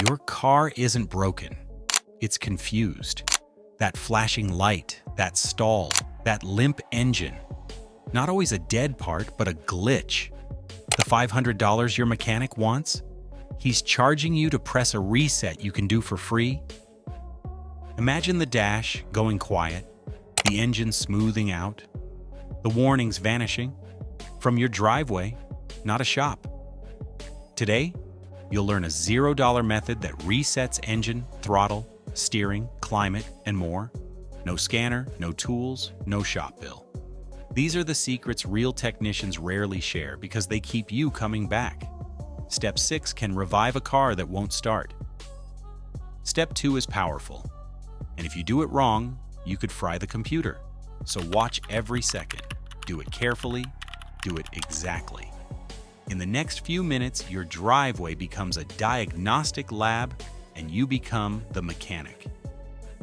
Your car isn't broken. It's confused. That flashing light, that stall, that limp engine. Not always a dead part, but a glitch. The $500 your mechanic wants? He's charging you to press a reset you can do for free? Imagine the dash going quiet, the engine smoothing out, the warnings vanishing from your driveway, not a shop. Today, you'll learn a $0 method that resets engine, throttle, steering, climate, and more. No scanner, no tools, no shop bill. These are the secrets real technicians rarely share because they keep you coming back. Step 6 can revive a car that won't start. Step 2 is powerful, and if you do it wrong, you could fry the computer. So watch every second. Do it carefully, do it exactly. In the next few minutes, your driveway becomes a diagnostic lab and you become the mechanic.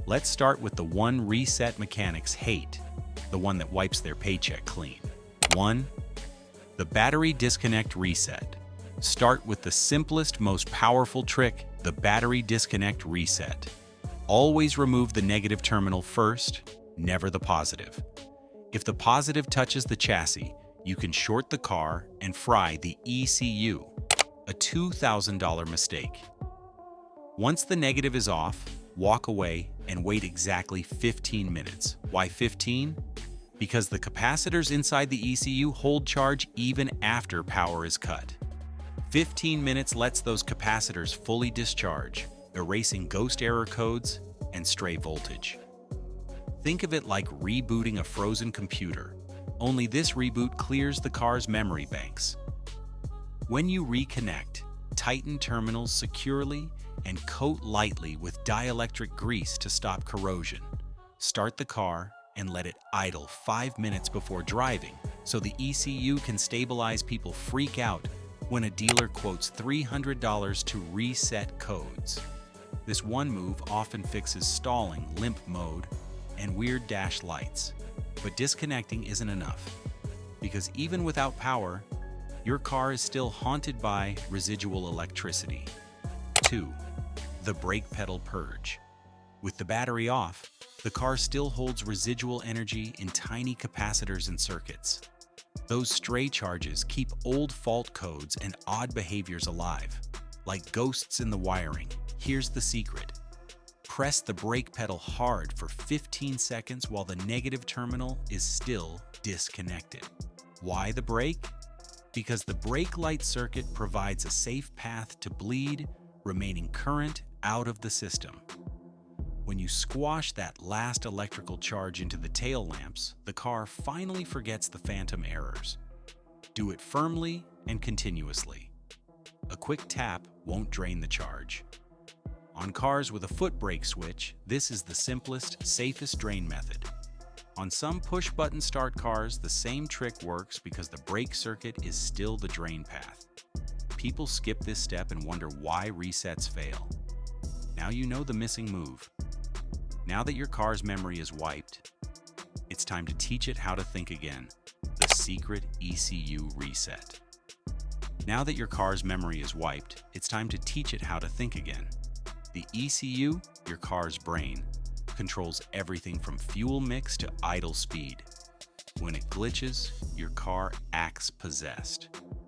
Let's start with the one reset mechanics hate, the one that wipes their paycheck clean. 1. The battery disconnect reset. Start with the simplest, most powerful trick, the battery disconnect reset. Always remove the negative terminal first, never the positive. If the positive touches the chassis, you can short the car and fry the ECU, a $2,000 mistake. Once the negative is off, walk away and wait exactly 15 minutes. Why 15? Because the capacitors inside the ECU hold charge even after power is cut. 15 minutes lets those capacitors fully discharge, erasing ghost error codes and stray voltage. Think of it like rebooting a frozen computer, only this reboot clears the car's memory banks. When you reconnect, tighten terminals securely and coat lightly with dielectric grease to stop corrosion. Start the car and let it idle 5 minutes before driving so the ECU can stabilize. People freak out when a dealer quotes $300 to reset codes. This one move often fixes stalling, limp mode, and weird dash lights. But disconnecting isn't enough, because even without power, your car is still haunted by residual electricity. 2. The brake pedal purge. With the battery off, the car still holds residual energy in tiny capacitors and circuits. Those stray charges keep old fault codes and odd behaviors alive, like ghosts in the wiring. Here's the secret. Press the brake pedal hard for 15 seconds while the negative terminal is still disconnected. Why the brake? Because the brake light circuit provides a safe path to bleed remaining current out of the system. When you squash that last electrical charge into the tail lamps, the car finally forgets the phantom errors. Do it firmly and continuously. A quick tap won't drain the charge. On cars with a foot brake switch, this is the simplest, safest drain method. On some push-button start cars, the same trick works because the brake circuit is still the drain path. People skip this step and wonder why resets fail. Now you know the missing move. Now that your car's memory is wiped, it's time to teach it how to think again. The secret ECU reset. Now that your car's memory is wiped, it's time to teach it how to think again. The ECU, your car's brain, controls everything from fuel mix to idle speed. When it glitches, your car acts possessed.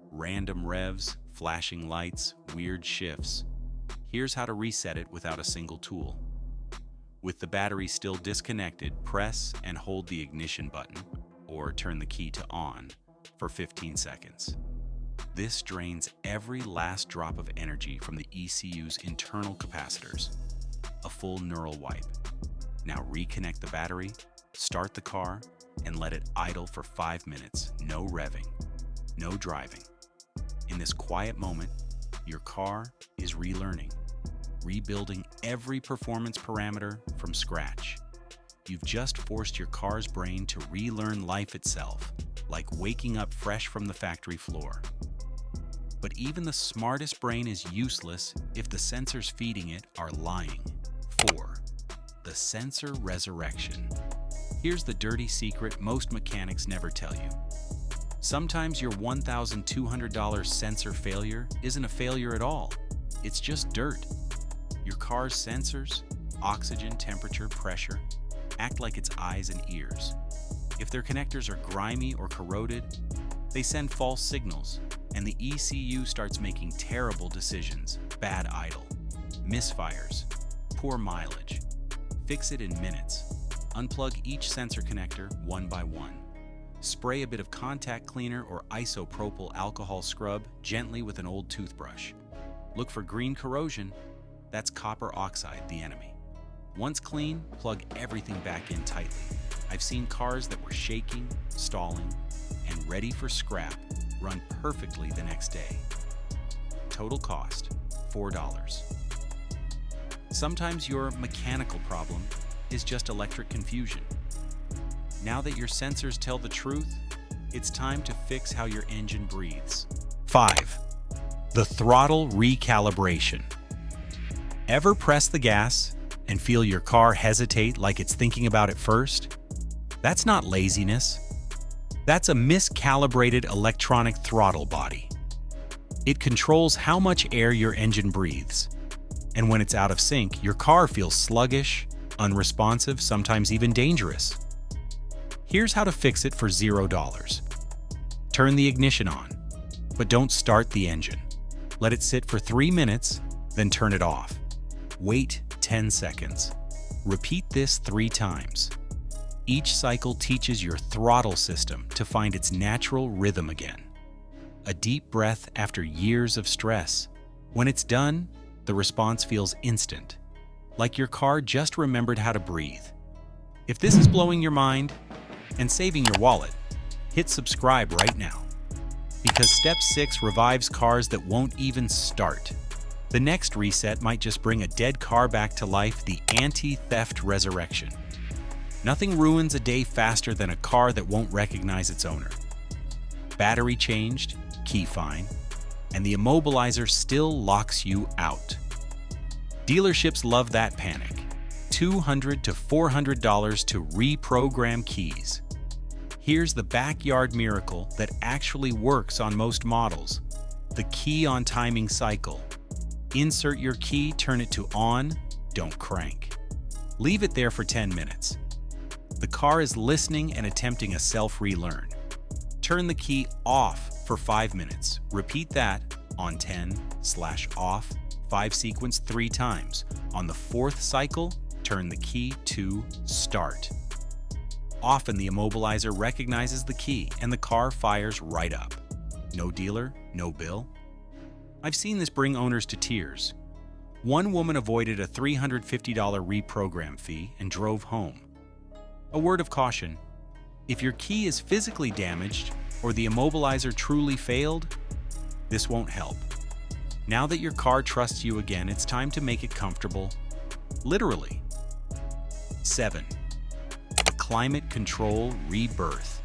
Random revs, flashing lights, weird shifts. Here's how to reset it without a single tool. With the battery still disconnected, press and hold the ignition button, or turn the key to on, for 15 seconds. This drains every last drop of energy from the ECU's internal capacitors. A full neural wipe. Now reconnect the battery, start the car, and let it idle for 5 minutes. No revving, no driving. In this quiet moment, your car is relearning, rebuilding every performance parameter from scratch. You've just forced your car's brain to relearn life itself, like waking up fresh from the factory floor. But even the smartest brain is useless if the sensors feeding it are lying. 4. The sensor resurrection. Here's the dirty secret most mechanics never tell you. Sometimes your $1,200 sensor failure isn't a failure at all. It's just dirt. Your car's sensors, oxygen, temperature, pressure, act like its eyes and ears. If their connectors are grimy or corroded, they send false signals, and the ECU starts making terrible decisions: bad idle, misfires, poor mileage. Fix it in minutes. Unplug each sensor connector one by one. Spray a bit of contact cleaner or isopropyl alcohol scrub gently with an old toothbrush. Look for green corrosion. That's copper oxide, the enemy. Once clean, plug everything back in tightly. I've seen cars that were shaking, stalling, and ready for scrap run perfectly the next day. Total cost, $4. Sometimes your mechanical problem is just electric confusion. Now that your sensors tell the truth, it's time to fix how your engine breathes. 5. The throttle recalibration. Ever press the gas and feel your car hesitate like it's thinking about it first? That's not laziness. That's a miscalibrated electronic throttle body. It controls how much air your engine breathes. And when it's out of sync, your car feels sluggish, unresponsive, sometimes even dangerous. Here's how to fix it for $0. Turn the ignition on, but don't start the engine. Let it sit for 3 minutes, then turn it off. Wait 10 seconds. Repeat this 3 times. Each cycle teaches your throttle system to find its natural rhythm again. A deep breath after years of stress. When it's done, the response feels instant, like your car just remembered how to breathe. If this is blowing your mind and saving your wallet, hit subscribe right now. Because Step 6 revives cars that won't even start. The next reset might just bring a dead car back to life, the anti-theft resurrection. Nothing ruins a day faster than a car that won't recognize its owner. Battery changed, key fine, and the immobilizer still locks you out. Dealerships love that panic. $200 to $400 to reprogram keys. Here's the backyard miracle that actually works on most models. The key on timing cycle. Insert your key, turn it to on, don't crank. Leave it there for 10 minutes. The car is listening and attempting a self-relearn. Turn the key off for 5 minutes. Repeat that on 10/off, 5 sequence 3 times. On the 4th cycle, turn the key to start. Often the immobilizer recognizes the key and the car fires right up. No dealer, no bill. I've seen this bring owners to tears. One woman avoided a $350 reprogram fee and drove home. A word of caution: if your key is physically damaged or the immobilizer truly failed, this won't help. Now that your car trusts you again, it's time to make it comfortable, literally. 7. The climate control rebirth.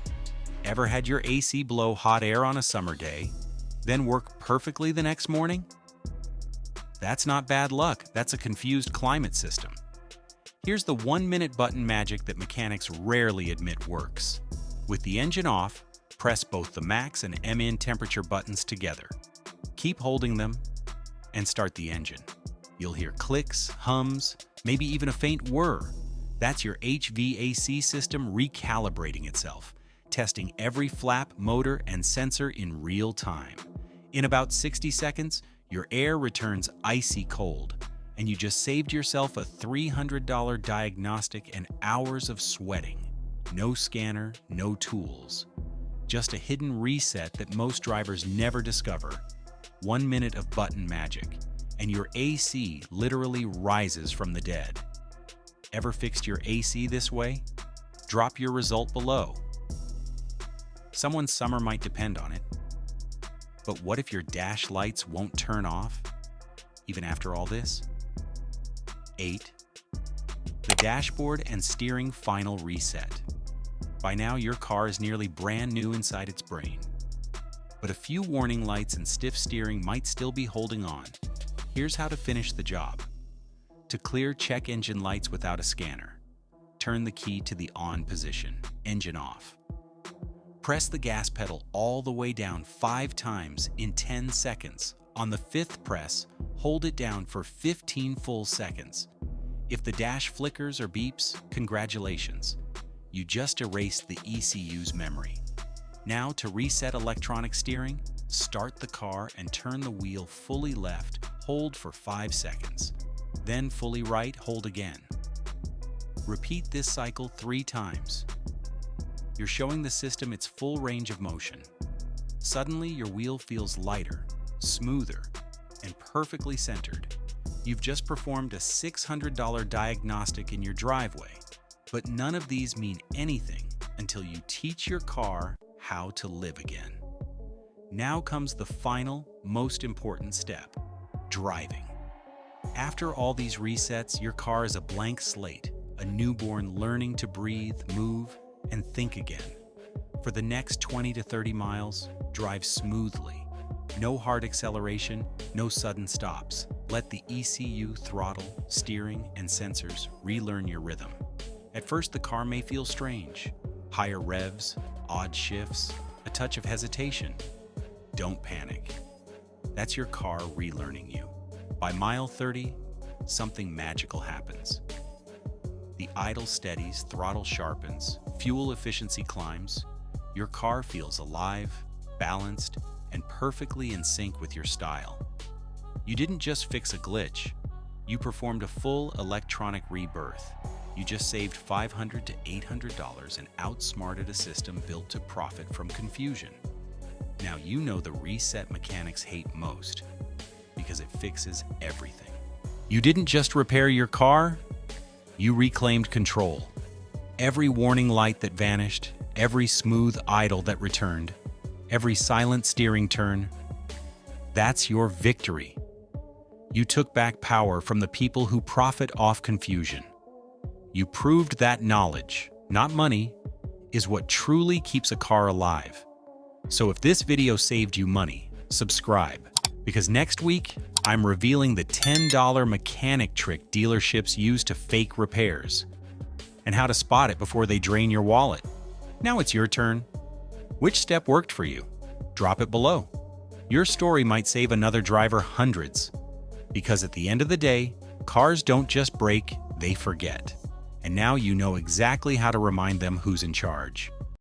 Ever had your AC blow hot air on a summer day, then work perfectly the next morning? That's not bad luck, that's a confused climate system. Here's the 1-minute button magic that mechanics rarely admit works. With the engine off, press both the max and MN temperature buttons together. Keep holding them and start the engine. You'll hear clicks, hums, maybe even a faint whir. That's your HVAC system recalibrating itself, testing every flap, motor, and sensor in real time. In about 60 seconds, your air returns icy cold, and you just saved yourself a $300 diagnostic and hours of sweating. No scanner, no tools. Just a hidden reset that most drivers never discover. 1 minute of button magic, and your AC literally rises from the dead. Ever fixed your AC this way? Drop your result below. Someone's summer might depend on it. But what if your dash lights won't turn off, even after all this? 8. The dashboard and steering final reset. By now, your car is nearly brand new inside its brain. But a few warning lights and stiff steering might still be holding on. Here's how to finish the job. To clear check engine lights without a scanner, turn the key to the on position, engine off. Press the gas pedal all the way down 5 times in 10 seconds, On the 5th press, hold it down for 15 full seconds. If the dash flickers or beeps, congratulations. You just erased the ECU's memory. Now to reset electronic steering, start the car and turn the wheel fully left, hold for 5 seconds. Then fully right, hold again. Repeat this cycle 3 times. You're showing the system its full range of motion. Suddenly, your wheel feels lighter, smoother, and perfectly centered. You've just performed a $600 diagnostic in your driveway, but none of these mean anything until you teach your car how to live again. Now comes the final, most important step: driving. After all these resets, your car is a blank slate, a newborn learning to breathe, move, and think again. For the next 20 to 30 miles, drive smoothly. No hard acceleration, no sudden stops. Let the ECU, throttle, steering, and sensors relearn your rhythm. At first, the car may feel strange. Higher revs, odd shifts, a touch of hesitation. Don't panic. That's your car relearning you. By mile 30, something magical happens. The idle steadies, throttle sharpens, fuel efficiency climbs. Your car feels alive, balanced, and perfectly in sync with your style. You didn't just fix a glitch. You performed a full electronic rebirth. You just saved $500 to $800 and outsmarted a system built to profit from confusion. Now you know the reset mechanics hate most, because it fixes everything. You didn't just repair your car, you reclaimed control. Every warning light that vanished, every smooth idle that returned, every silent steering turn, that's your victory. You took back power from the people who profit off confusion. You proved that knowledge, not money, is what truly keeps a car alive. So if this video saved you money, subscribe, because next week, I'm revealing the $10 mechanic trick dealerships use to fake repairs, and how to spot it before they drain your wallet. Now it's your turn. Which step worked for you? Drop it below. Your story might save another driver hundreds, because at the end of the day, cars don't just break, they forget. And now you know exactly how to remind them who's in charge.